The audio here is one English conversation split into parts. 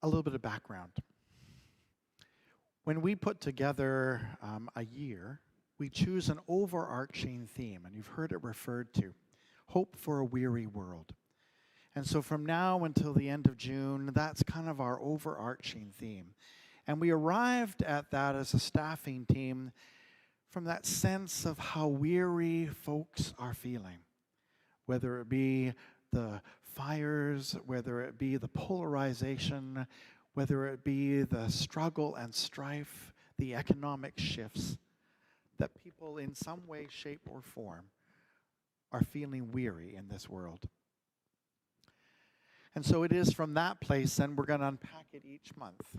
A little bit of background. When we put together a year, we choose an overarching theme, and you've heard it referred to, hope for a weary world. And so from now until the end of June, that's kind of our overarching theme. And we arrived at that as a staffing team from that sense of how weary folks are feeling, whether it be the fires, whether it be the polarization, whether it be the struggle and strife, the economic shifts, that people in some way, shape, or form are feeling weary in this world. And so it is from that place, and we're going to unpack it each month.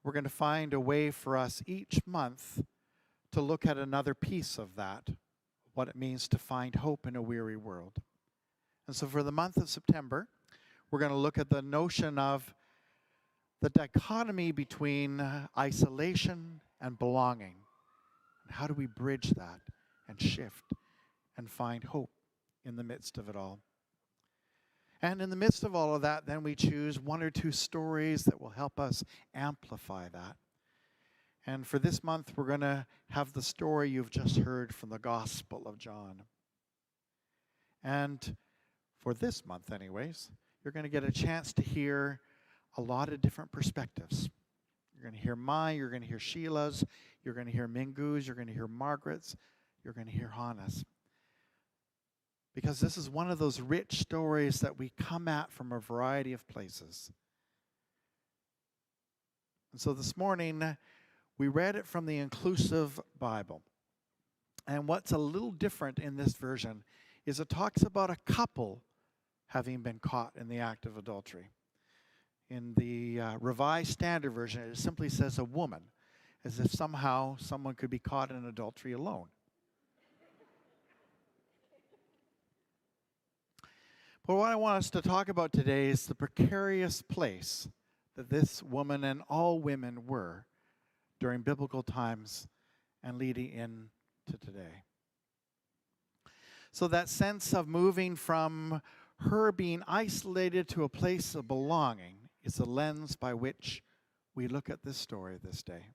We're going to find a way for us each month to look at another piece of that, what it means to find hope in a weary world. And so for the month of September, we're going to look at the notion of the dichotomy between isolation and belonging. And how do we bridge that and shift and find hope in the midst of it all? And in the midst of all of that, then we choose one or two stories that will help us amplify that. And for this month, we're going to have the story you've just heard from the Gospel of John. And for this month anyways, you're going to get a chance to hear a lot of different perspectives. You're going to hear mine, you're going to hear Sheila's, you're going to hear Mingu's, you're going to hear Margaret's, you're going to hear Hannah's. Because this is one of those rich stories that we come at from a variety of places. And so this morning, we read it from the Inclusive Bible. And what's a little different in this version is it talks about a couple having been caught in the act of adultery. In the Revised Standard Version, it simply says a woman, as if somehow someone could be caught in adultery alone. But what I want us to talk about today is the precarious place that this woman and all women were during biblical times and leading into today. So that sense of moving from her being isolated to a place of belonging is the lens by which we look at this story this day.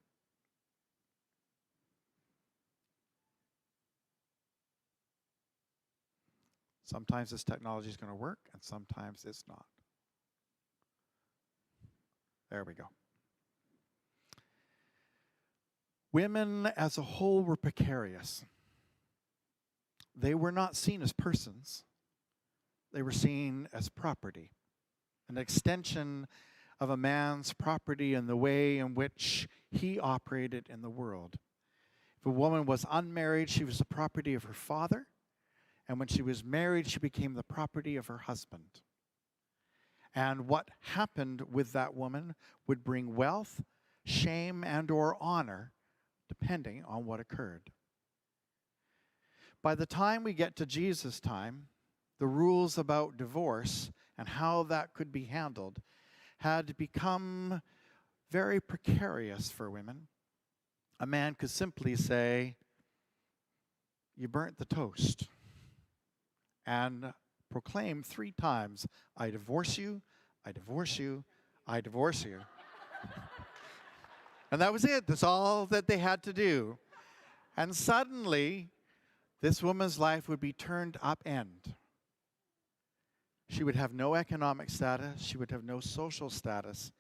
Sometimes this technology is going to work, and sometimes it's not. There we go. Women as a whole were precarious. They were not seen as persons. They were seen as property, an extension of a man's property in the way in which he operated in the world. If a woman was unmarried, she was the property of her father. And when she was married, she became the property of her husband. And what happened with that woman would bring wealth, shame, and or honor, depending on what occurred. By the time we get to Jesus' time, the rules about divorce and how that could be handled had become very precarious for women. A man could simply say, "You burnt the toast," and proclaim 3 times, "I divorce you, I divorce you, I divorce you." And that was it. That's all that they had to do. And suddenly, this woman's life would be turned upend. She would have no economic status, she would have no social status,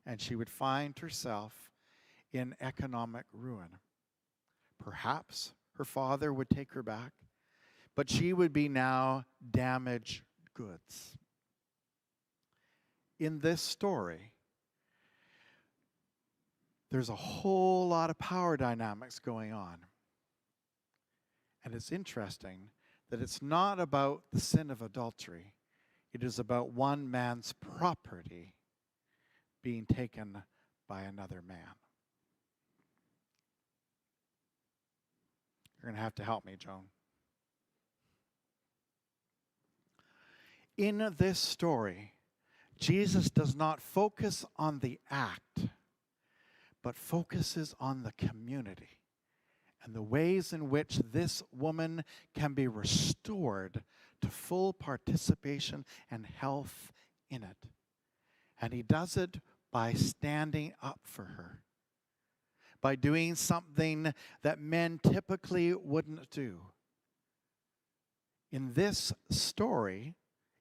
and she would find herself in economic ruin. Perhaps her father would take her back, but she would be now damaged goods. In this story, there's a whole lot of power dynamics going on. And it's interesting that it's not about the sin of adultery. It is about one man's property being taken by another man. You're going to help me, Joan. In this story, Jesus does not focus on the act, but focuses on the community and the ways in which this woman can be restored to full participation and health in it. And he does it by standing up for her, by doing something that men typically wouldn't do. In this story,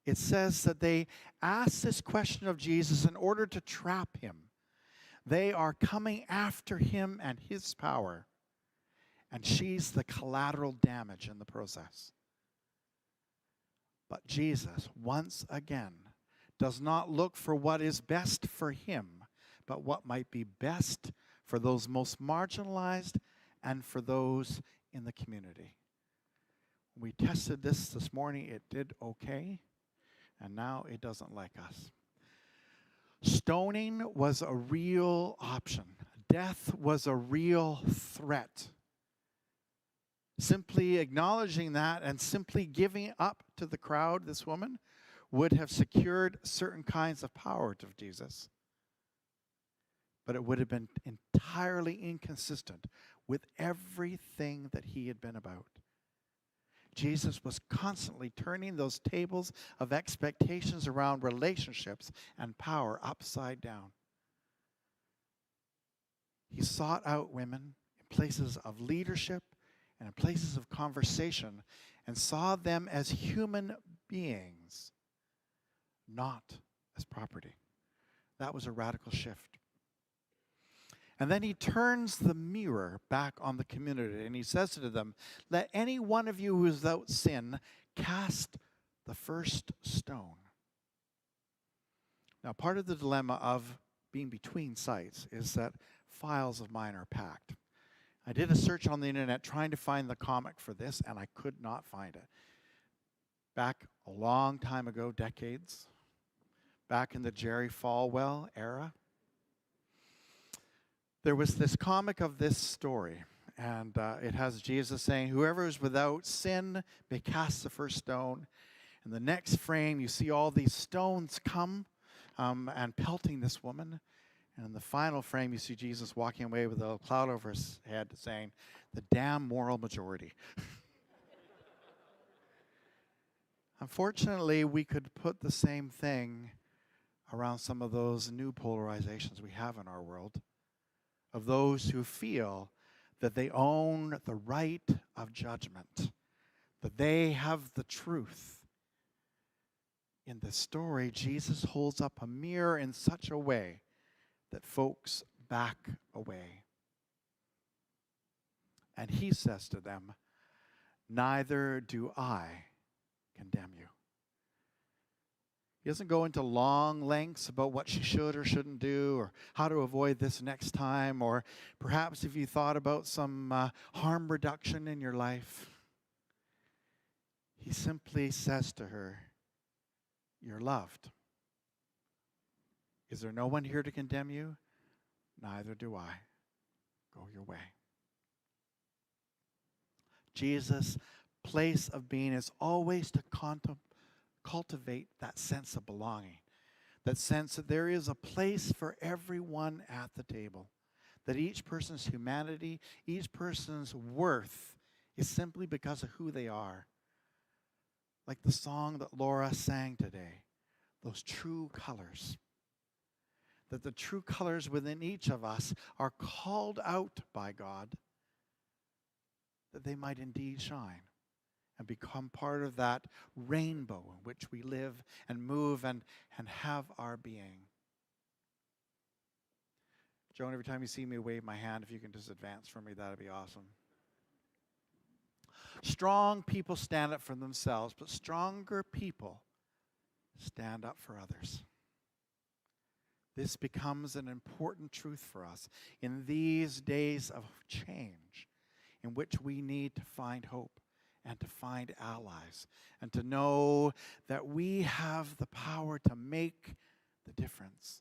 it says that they asked this question of Jesus in order to trap him. They are coming after him and his power, and she's the collateral damage in the process. But Jesus, once again, does not look for what is best for him, but what might be best for those most marginalized and for those in the community. We tested this morning. It did okay, and now it doesn't like us. Stoning was a real option. Death was a real threat. Simply acknowledging that and simply giving up to the crowd, this woman, would have secured certain kinds of power to Jesus. But it would have been entirely inconsistent with everything that he had been about. Jesus was constantly turning those tables of expectations around relationships and power upside down. He sought out women in places of leadership and in places of conversation and saw them as human beings, not as property. That was a radical shift. And then he turns the mirror back on the community and he says to them, "Let any one of you who is without sin cast the first stone." Now, part of the dilemma of being between sites is that files of mine are packed. I did a search on the internet trying to find the comic for this, and I could not find it. Back a long time ago, decades, back in the Jerry Falwell era, there was this comic of this story, and it has Jesus saying, "Whoever is without sin may cast the first stone." In the next frame, you see all these stones come and pelting this woman. And in the final frame, you see Jesus walking away with a cloud over his head saying, "The damn moral majority." Unfortunately, we could put the same thing around some of those new polarizations we have in our world, of those who feel that they own the right of judgment, that they have the truth. In this story, Jesus holds up a mirror in such a way that folks back away. And he says to them, "Neither do I condemn you." He doesn't go into long lengths about what she should or shouldn't do, or how to avoid this next time, or perhaps if you thought about some harm reduction in your life. He simply says to her, "You're loved. Is there no one here to condemn you? Neither do I. Go your way." Jesus' place of being is always to cultivate that sense of belonging, that sense that there is a place for everyone at the table, that each person's humanity, each person's worth is simply because of who they are. Like the song that Laura sang today, those true colors. That the true colors within each of us are called out by God, that they might indeed shine and become part of that rainbow in which we live and move and have our being. Joan, every time you see me wave my hand, if you can just advance for me, that'd be awesome. Strong people stand up for themselves, but stronger people stand up for others. This becomes an important truth for us in these days of change, in which we need to find hope and to find allies and to know that we have the power to make the difference.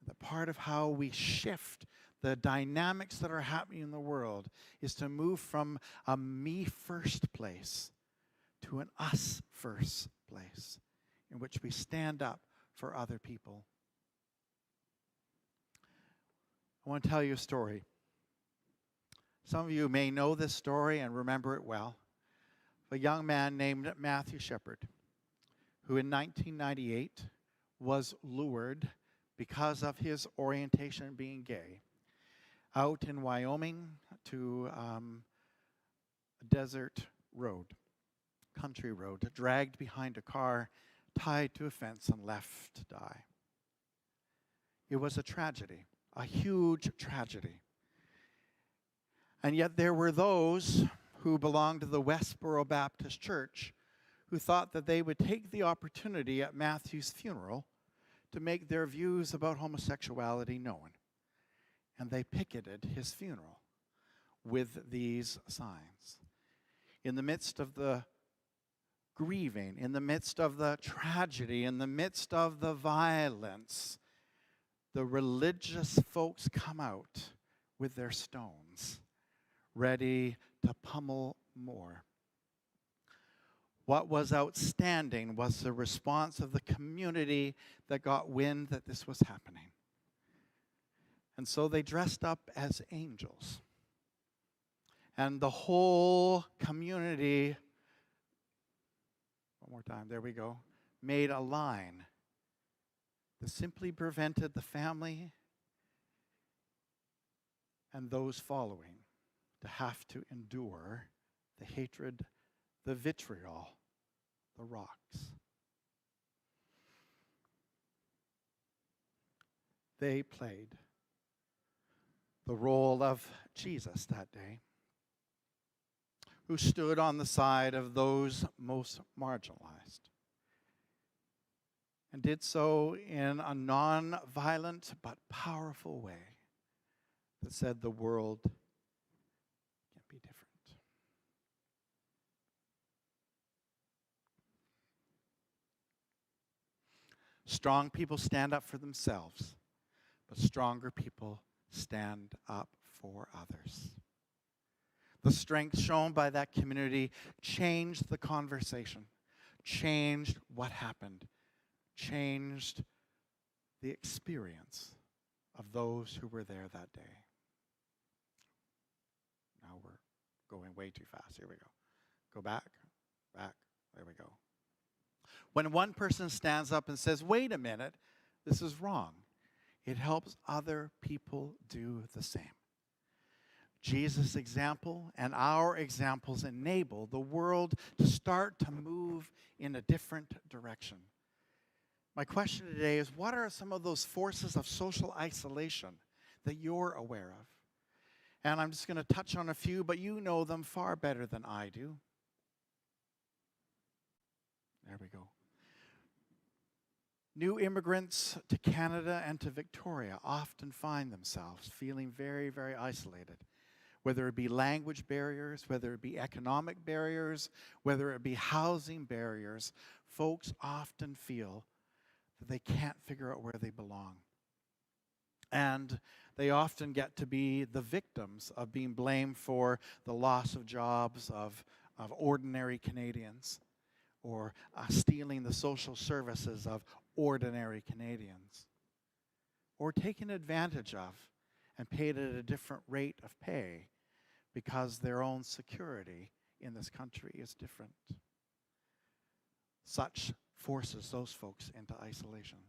That part of how we shift the dynamics that are happening in the world is to move from a me first place to an us first place, in which we stand up for other people. I want to tell you a story. Some of you may know this story and remember it well. A young man named Matthew Shepard, who in 1998 was lured, because of his orientation being gay, out in Wyoming to a desert road, country road, dragged behind a car, tied to a fence, and left to die. It was a tragedy, a huge tragedy. And yet there were those who belonged to the Westboro Baptist Church who thought that they would take the opportunity at Matthew's funeral to make their views about homosexuality known. And they picketed his funeral with these signs. In the midst of the grieving, in the midst of the tragedy, in the midst of the violence, the religious folks come out with their stones, ready to pummel more. What was outstanding was the response of the community that got wind that this was happening. And so they dressed up as angels. And the whole community, one more time, there we go, made a line that simply prevented the family and those following to have to endure the hatred, the vitriol, the rocks. They played the role of Jesus that day, who stood on the side of those most marginalized, and did so in a non-violent but powerful way that said the world can be different. Strong people stand up for themselves, but stronger people stand up for others. The strength shown by that community changed the conversation, changed what happened, changed the experience of those who were there that day. Now we're going way too fast. Here we go. Go back. There we go. When one person stands up and says, wait a minute, this is wrong, it helps other people do the same. Jesus' example and our examples enable the world to start to move in a different direction. My question today is, what are some of those forces of social isolation that you're aware of? And I'm just going to touch on a few, but you know them far better than I do. There we go. New immigrants to Canada and to Victoria often find themselves feeling very, very isolated, whether it be language barriers, whether it be economic barriers, whether it be housing barriers. Folks often feel that they can't figure out where they belong. And they often get to be the victims of being blamed for the loss of jobs of ordinary Canadians, or stealing the social services of ordinary Canadians, or taken advantage of and paid at a different rate of pay because their own security in this country is different. Such forces those folks into isolation.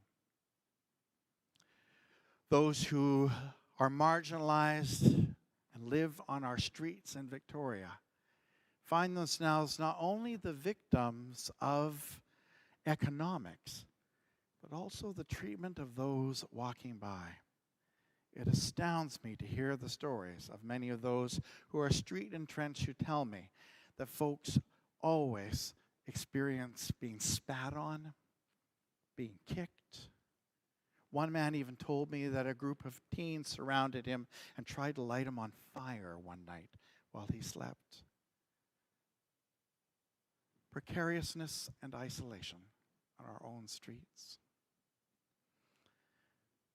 Those who are marginalized and live on our streets in Victoria find themselves not only the victims of economics, but also the treatment of those walking by. It astounds me to hear the stories of many of those who are street entrenched who tell me that folks always experience being spat on, being kicked. One man even told me that a group of teens surrounded him and tried to light him on fire one night while he slept. Precariousness and isolation on our own streets.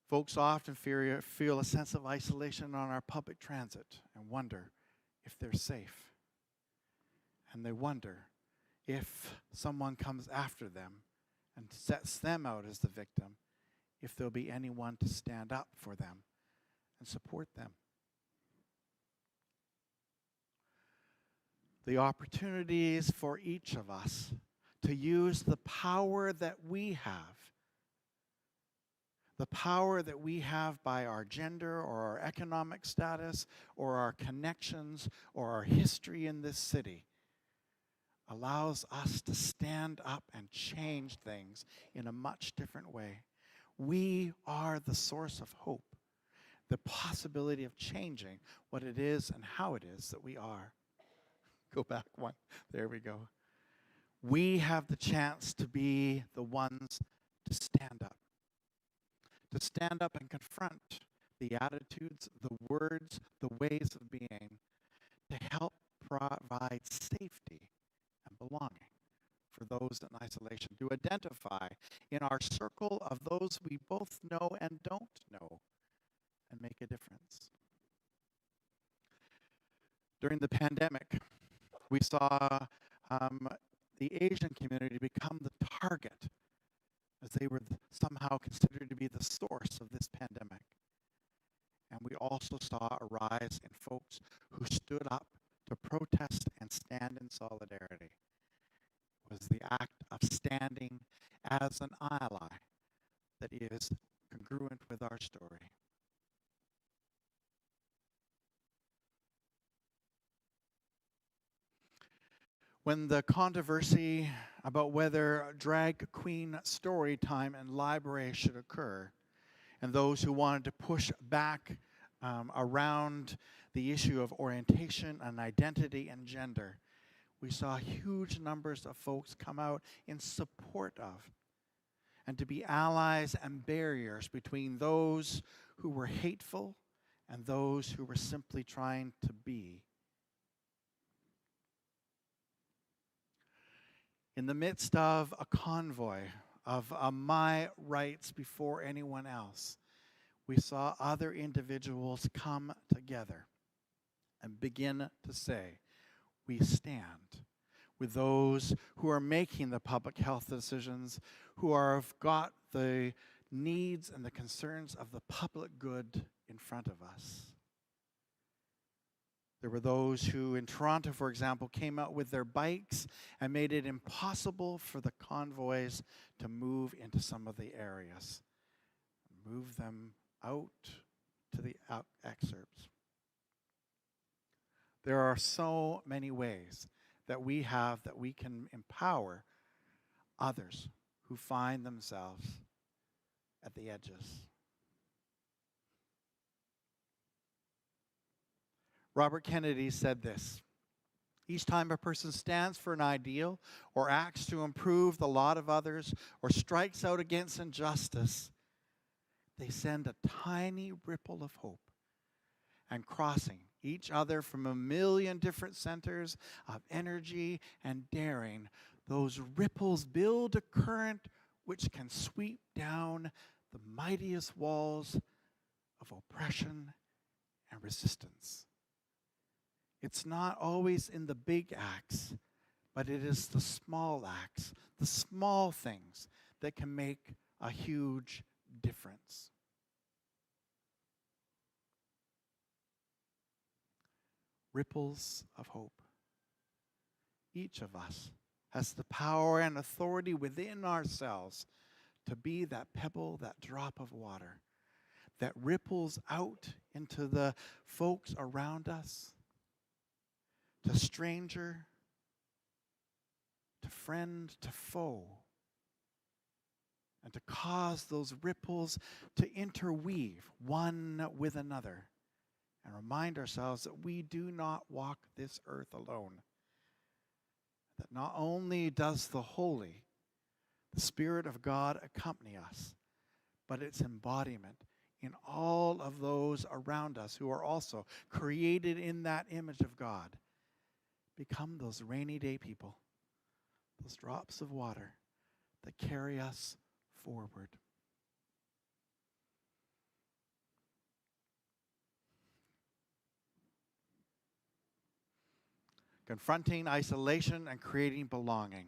Folks often feel a sense of isolation on our public transit and wonder if they're safe. And they wonder if someone comes after them and sets them out as the victim, if there'll be anyone to stand up for them and support them. The opportunities for each of us to use the power that we have The power that we have by our gender or our economic status or our connections or our history in this city allows us to stand up and change things in a much different way. We are the source of hope, the possibility of changing what it is and how it is that we are. Go back one. There we go. We have the chance to be the ones to stand up. To stand up and confront the attitudes, the words, the ways of being, to help provide safety and belonging for those in isolation, to identify in our circle of those we both know and don't know, and make a difference. During the pandemic, we saw the Asian community become the target, as they were somehow considered to be the source of this pandemic. And we also saw a rise in folks who stood up to protest and stand in solidarity. It was the act of standing as an ally that is congruent with our story. When the controversy about whether drag queen story time and library should occur, and those who wanted to push back around the issue of orientation and identity and gender, we saw huge numbers of folks come out in support of and to be allies and barriers between those who were hateful and those who were simply trying to be. In the midst of a convoy of my rights before anyone else, we saw other individuals come together and begin to say, we stand with those who are making the public health decisions, who have got the needs and the concerns of the public good in front of us. There were those who, in Toronto, for example, came out with their bikes and made it impossible for the convoys to move into some of the areas. Move them out to the excerpts. There are so many ways that we have that we can empower others who find themselves at the edges. Robert Kennedy said this: each time a person stands for an ideal or acts to improve the lot of others or strikes out against injustice, they send a tiny ripple of hope, and crossing each other from a million different centers of energy and daring, those ripples build a current which can sweep down the mightiest walls of oppression and resistance. It's not always in the big acts, but it is the small acts, the small things that can make a huge difference. Ripples of hope. Each of us has the power and authority within ourselves to be that pebble, that drop of water that ripples out into the folks around us, to stranger, to friend, to foe, and to cause those ripples to interweave one with another, and remind ourselves that we do not walk this earth alone. That not only does the Holy, the Spirit of God accompany us, but its embodiment in all of those around us who are also created in that image of God become those rainy day people, those drops of water that carry us forward. Confronting isolation and creating belonging.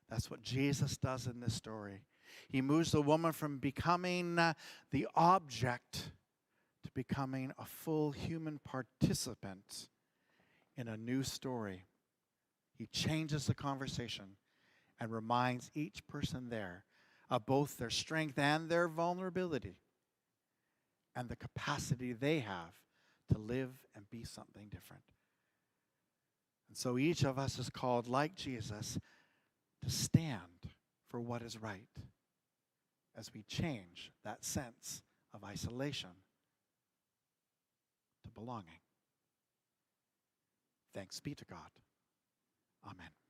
That's what Jesus does in this story. He moves the woman from becoming the object to becoming a full human participant in a new story. He changes the conversation and reminds each person there of both their strength and their vulnerability, and the capacity they have to live and be something different. And so each of us is called, like Jesus, to stand for what is right as we change that sense of isolation to belonging. Thanks be to God. Amen.